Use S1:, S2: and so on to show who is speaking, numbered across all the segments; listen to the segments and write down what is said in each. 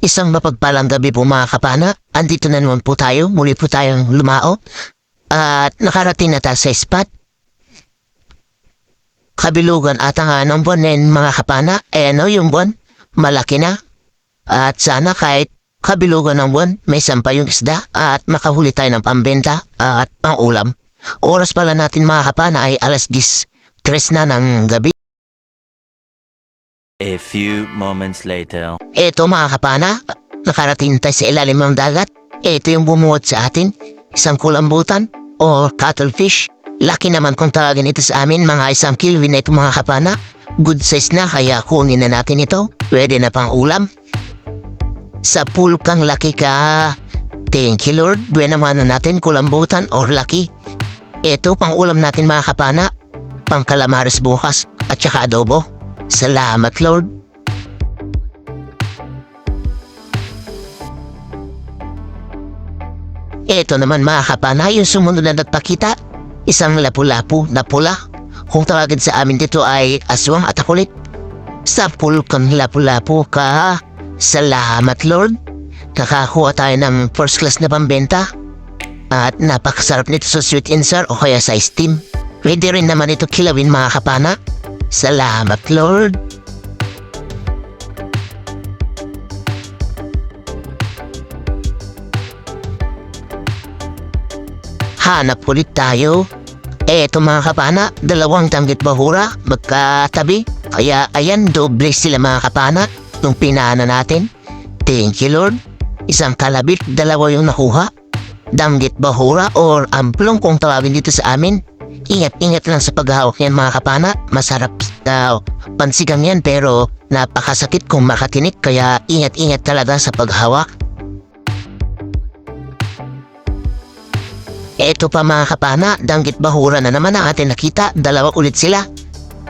S1: Isang mapagpalang gabi po mga kapana. Andito na naman po tayo. Muli po tayong lumao. At nakarating na tayo sa spot. Kabilugan ata nga ng buwan na mga kapana. Yung buwan, malaki na. At sana kahit kabilugan ng buwan, may sampay yung isda. At makahuli tayo ng pambenta at pang-ulam. Oras pala natin mga kapana ay alas 10:03 na ng gabi.
S2: A few moments later.
S1: Eto mga kapana, nakarating tayo sa ilalim ng dagat. Eto yung bumuot sa atin, isang kulambutan o cuttlefish. Laki naman kung tawagin ito sa amin, mga 1 kilo na ito mga kapana. Good size na kaya kunin na natin ito. Pwede na pang ulam. Sa pool kang laki ka. Thank you Lord, buwan naman na natin kulambutan or laki. Eto pang ulam natin mga kapana, pang calamares bukas at saka adobo. Salamat Lord. Ito naman mga kapana, yung sumunod na nagpakita, isang lapu-lapu na pula. Kung tawagin sa amin dito ay aswang at akulit. Sa pool kang lapu-lapu ka. Salamat Lord. Nakakuha tayo ng first class na pambenta. At napakasarap nito sa sweet and sour o kaya sa steam. Pwede rin naman ito kilawin mga kapana. Salamat Lord. Hanap ulit tayo. Eto mga kapana, dalawang tanggit bahura, magkatabi. Kaya ayan, doble sila mga kapana nung pinana natin. Thank you Lord. Isang kalabit, dalawa yung nakuha. Danggit bahura or amplong kung tawagin dito sa amin. Ingat-ingat lang sa paghahawak yan mga kapana. Masarap daw pansigang yan pero napakasakit kung makatinik kaya ingat-ingat talaga sa paghawak. Eto pa mga kapana, danggit bahura na naman ang atin nakita. Dalawa ulit sila.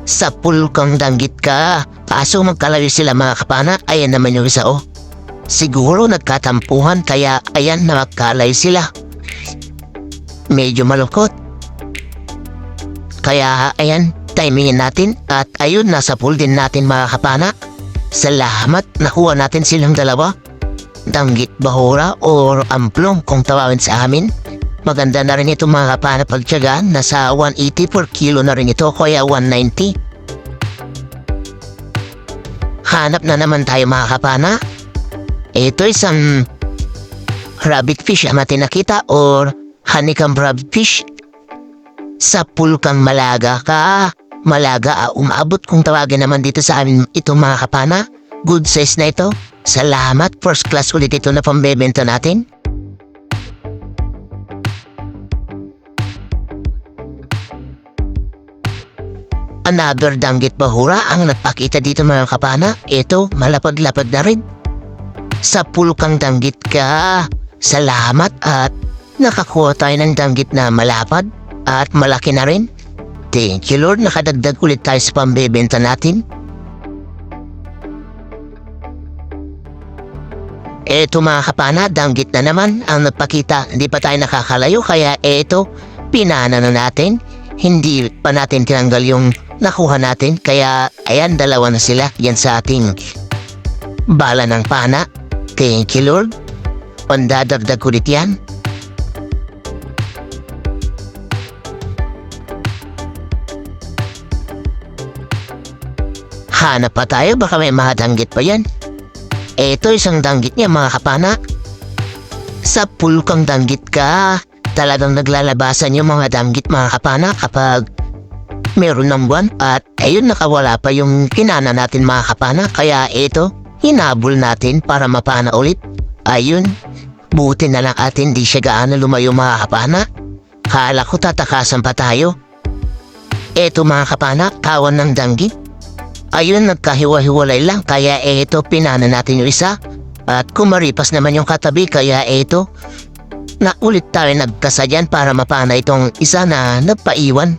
S1: Sa pool kang danggit ka. Kaso magkalayo sila mga kapana. Ayan naman yung isa oh. Siguro nagkatampuhan kaya ayan na magkalayo sila. Medyo malukot. Kaya ayan, timingin natin at ayun, nasa pool din natin mga kapana. Salamat, nakuha natin silang dalawa. Danggit bahura or amplong kung tawagin sa amin. Maganda na rin ito mga kapana pagtiyagaan. Nasa 180 per kilo na rin ito, kaya 190. Hanap na naman tayo mga kapana. Ito isang rabbit fish ang atin nakita or honeycomb rabbit fish. Sa pool kang malaga ka. Malaga umabot kung tawagin naman dito sa amin ito mga kapana. Good size na ito. Salamat, first class ulit ito na pambebenta natin. Another danggit bahura ang nagpakita dito mga kapana. Ito, malapad-lapad na rin. Sa pool kang danggit ka. Salamat at nakakuha tayo ng danggit na malapad. At malaki na rin. Thank you Lord, nakadagdag ulit tayo sa pambebenta natin. Eto mga kapana, danggit na naman ang nagpakita. Hindi pa tayo nakakalayo kaya eto, pinana na natin. Hindi pa natin tinanggal yung nakuha natin. Kaya ayan, dalawa na sila. Yan sa ating bala ng pana. Thank you Lord. Pandadagdag ulit yan. Hanap pa tayo, baka may mga danggit pa yan. Eto isang danggit niya mga kapana. Sa pool kang danggit ka. Talagang naglalabasan yung mga danggit mga kapana kapag meron ng buwan. At ayun, nakawala pa yung kinana natin mga kapana. Kaya eto, hinabol natin para mapana ulit. Ayun, buti na lang atin di siya gaano lumayo mga kapana. Kala ko tatakasan pa tayo. Eto mga kapana, kawan ng danggit. Ayun, nagkahiwa-hiwalay lang kaya eto, pinana natin yung isa. At kumaripas naman yung katabi kaya eto, na ulit tayo nagkasadyan para mapana itong isa na nagpaiwan.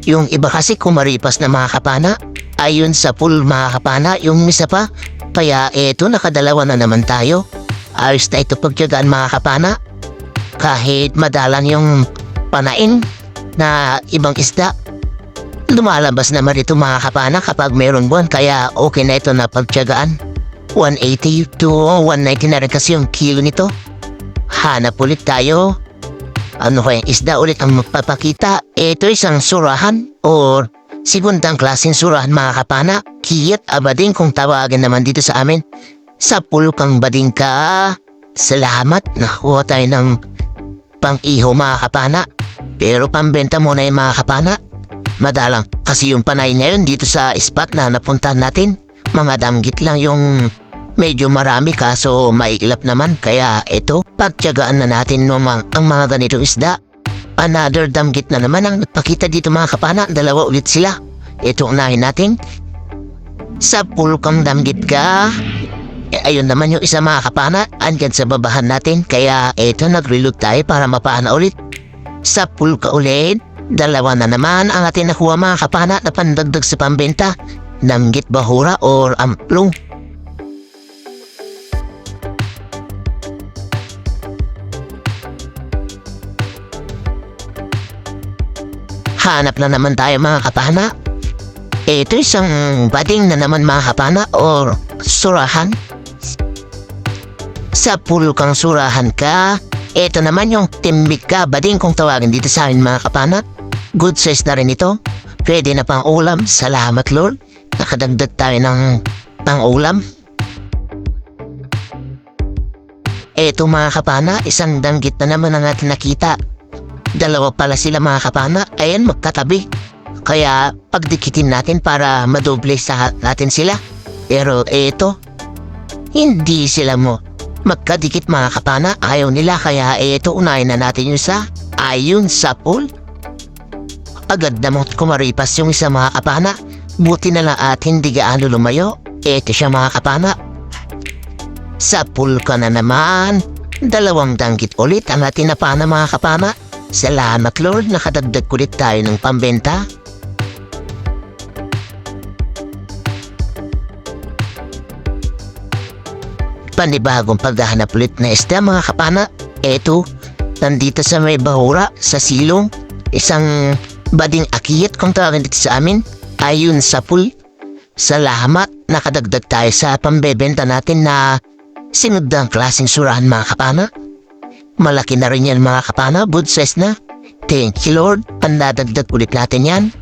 S1: Yung iba kasi kumaripas na mga kapana. Ayun, sa pool mga kapana, yung isa pa. Kaya eto, nakadalawa na naman tayo. Ayos na ito pagtiyagaan mga kapana. Kahit madalang yung panain na ibang isda, lumalabas naman ito mga kapana kapag mayroon buwan, kaya okay na ito na pagtiyagaan. 180 to 190 na rin kasi yung kilo nito. Hanap ulit tayo. Ano kaya isda ulit ang magpapakita? Ito isang surahan or segundang klaseng surahan mga kapana. Kiyat abading kung tawagan naman dito sa amin. Sa pulkang bading ka. Salamat, nakuha tayo ng pang-iho mga kapana. Pero pambenta muna yung mga kapana. Madalang kasi yung panay ngayon dito sa spot na napuntahan natin. Mga damgit lang yung medyo marami kaso mailap naman. Kaya ito, pagtiyagaan na natin ang mga ganitong isda. Another damgit na naman ang nagpakita dito mga kapana. Dalawa ulit sila. Ito unahin natin. Sa pulkang damgit ka. Ayun naman yung isa mga kapana. Andyan sa babahan natin. Kaya ito nag-reload tayo para mapaana ulit. Sa pulka ulit. Dalawa na naman ang ating nakuha mga kapana na pandagdag sa pambenta. Damgit bahura or amplong. Hanap na naman tayo mga kapana. Ito isang bading na naman mga kapana or surahan. Sa pulkang surahan ka. Ito naman yung timbik ka bading kung tawagin dito sa amin mga kapana. Good size na rin ito. Pwede na pang ulam. Salamat Lord. Nakadagdag tayo ng pang ulam. Ito mga kapana, isang danggit na naman ang ating nakita. Dalawa pala sila mga kapana. Ayan, magkatabi. Kaya pagdikitin natin para madoble sa natin sila. Pero ito, hindi sila magkadikit mga kapana. Ayaw nila kaya ito unahin na natin yung sa ayon sa pool. Agad na kumaripas yung isa mga kapana. Buti na lang at hindi gaano lumayo. Ito siya mga kapana. Sa pool ka na naman. Dalawang danggit ulit ang ating napana mga kapana. Salamat Lord, nakadagdag ulit tayo ng pambenta. Panibagong paghahanap ulit na isda mga kapana. Eto, nandito sa may bahura, sa silong. Isang bading akiyat kung tawagin dito sa amin. Ayun sa pool. Salamat, nakadagdag tayo sa pambebenta natin na sinudang klaseng surahan mga kapana. Malaki na rin yan mga kapana, good size na. Thank you Lord, pandadagdag ulit natin yan.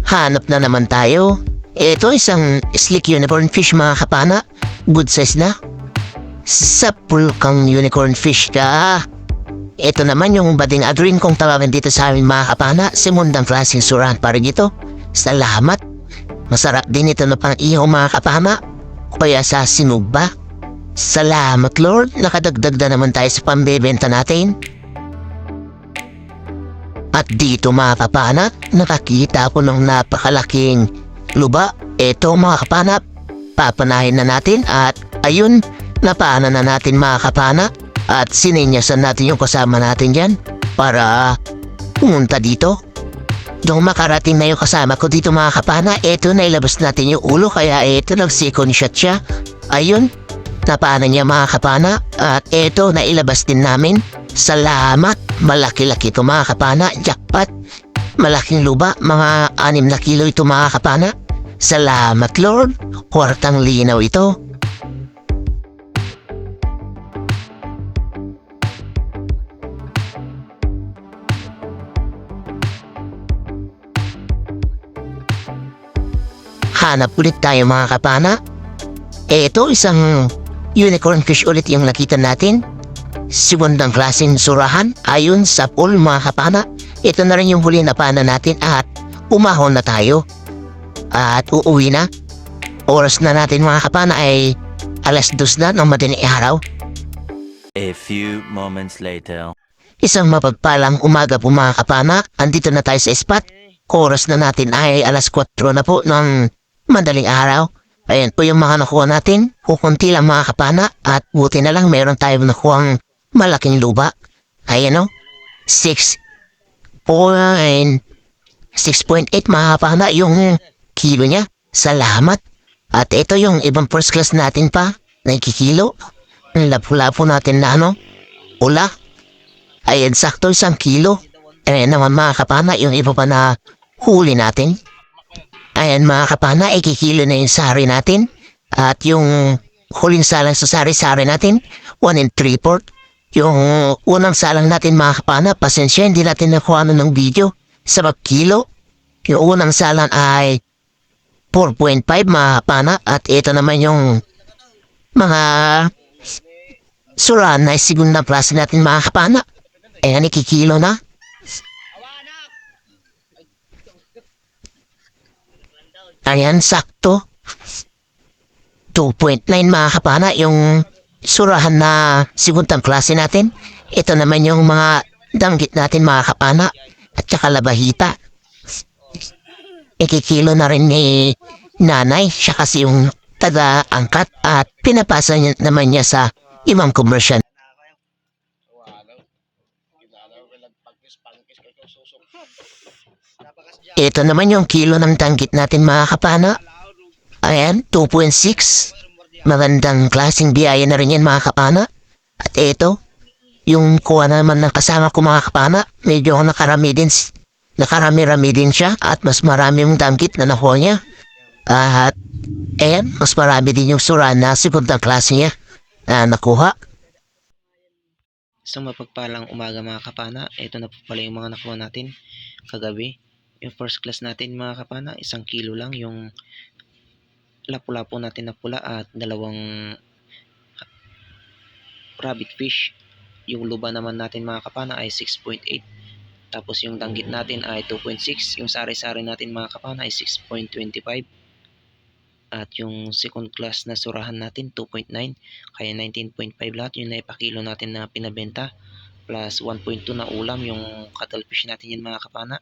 S1: Hanap na naman tayo. Ito isang slick unicorn fish mga kapana. Good size na. Sa pulkang unicorn fish ka. Ito naman yung bading adrin kung tawagin dito sa amin mga kapana. Simundang klaseng surahan pa rin ito. Salamat. Masarap din ito na pang-iho mga kapana. Kaya sa sinugba. Salamat Lord. Nakadagdag na naman tayo sa pambebenta natin. At dito mga kapana, nakakita ko ng napakalaking luba. Ito mga kapana, papanahin na natin at ayun, napana na natin mga kapana. At sininyasan natin yung kasama natin dyan para pumunta dito. Nung makarating na yung kasama ko dito mga kapana, eto nailabas natin yung ulo kaya eto nag-second shot siya. Ayun, napana niya mga kapana at eto nailabas din namin. Salamat, malaki-laki ito mga kapana, jackpot. Malaking luba, mga 6 na kilo ito mga kapana. Salamat Lord, kwartang linaw ito. Hanap ulit tayo mga kapana. Ito isang unicorn fish ulit yung nakita natin. Segundang klaseng surahan ayon sa pool mga kapana. Ito na rin yung huli na pana natin at umahon na tayo. At uuwi na. Oras na natin mga kapana ay 2:00 na ng madaling araw.
S2: A few moments later.
S1: Isang mapagpalang umaga po mga kapana. Andito na tayo sa spot. Oras na natin ay 4:00 na po ng madaling araw. Ayan po yung mga nakuha natin. Kukunti lang mga kapana. At buti na lang meron tayong nakuhang malaking luba. Ayan o. 6.8 mga kapana yung kilo niya. Salamat. At ito yung ibang first class natin pa. Nakikilo. Lapu-lapu natin na ula. Ayan sakto 1 kilo. Ayan naman mga kapana yung iba pa na huli natin. Ayan mga kapana, ikikilo na yung sari natin. At yung huling salang sa sari-sari natin, 1 and 3/4. Yung unang salang natin mga kapana, pasensya, hindi natin nakuha ng video sa pagkilo. Yung unang salang ay 4.5 mga kapana. At ito naman yung mga sura na segunda klase natin mga kapana. Ayan, ikikilo na. Ayan, sakto. 2.9 mga kapana, yung surahan na segundang klase natin. Ito naman yung mga danggit natin mga kapana at saka labahita. Ikikilo na rin ni nanay, siya kasi yung taga-angkat at pinapasa niya, naman niya sa ibang commercial. Ito naman yung kilo ng danggit natin mga kapana. Ayan, 2.6. Magandang klaseng biyaya na rin yan mga kapana. At ito, yung kuha naman ng kasama ko mga kapana, medyo nakarami-rami din siya at mas marami yung danggit na nakuha niya. At ayan, mas marami din yung sura na segundang klase niya na nakuha.
S3: Isang mapagpalang umaga mga kapana. Ito na po pala yung mga nakuha natin kagabi. Yung first class natin mga kapana, 1 kilo lang yung lapu-lapu natin na pula at 2 rabbit fish. Yung luba naman natin mga kapana ay 6.8. Tapos yung danggit natin ay 2.6. Yung sari-sari natin mga kapana ay 6.25. At yung second class na surahan natin 2.9. Kaya 19.5 lahat yung naipakilo natin na pinabenta. Plus 1.2 na ulam yung cuttlefish natin yan mga kapana.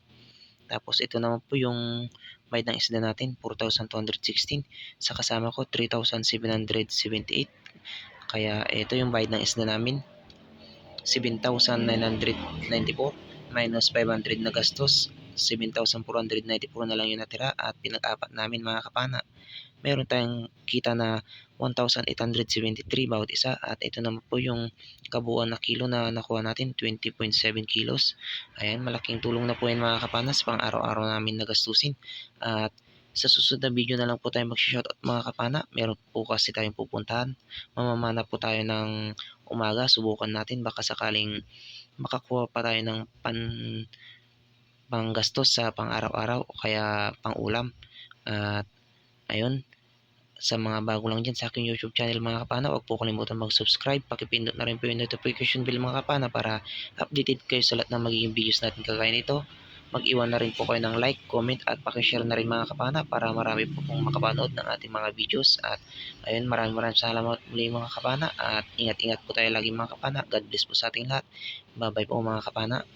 S3: Tapos ito naman po yung bayad ng isda natin, 4,216. Sa kasama ko, 3,778. Kaya ito yung bayad ng isda namin, 7,994 minus 500 na gastos, 7,494 na lang yung natira at pinag-apat namin mga kapana. Meron tayong kita na 1,873 bawat isa at ito naman po yung kabuuan na kilo na nakuha natin, 20.7 kilos. Ayan, malaking tulong na po yan mga kapanas pang araw-araw namin nagastusin. At sa susunod na video na lang po tayo mag-shoutout mga kapana. Meron po kasi tayong pupuntahan. Mamamana po tayo ng umaga. Subukan natin baka sakaling makakuha pa tayo ng panggastos sa pang araw-araw o kaya pang ulam. At ayun, sa mga bago lang dyan sa aking YouTube channel mga kapana, huwag po kalimutan mag-subscribe. Pakipindot na rin po yung notification bell mga kapana para updated kayo sa lahat ng magiging videos natin kagaya nito. Mag-iwan na rin po kayo ng like, comment at pakishare na rin mga kapana para marami po pong makapanood ng ating mga videos. At ayun, maraming salamat muli mga kapana at ingat-ingat po tayo lagi mga kapana. God bless po sa ating lahat. Bye bye po mga kapana.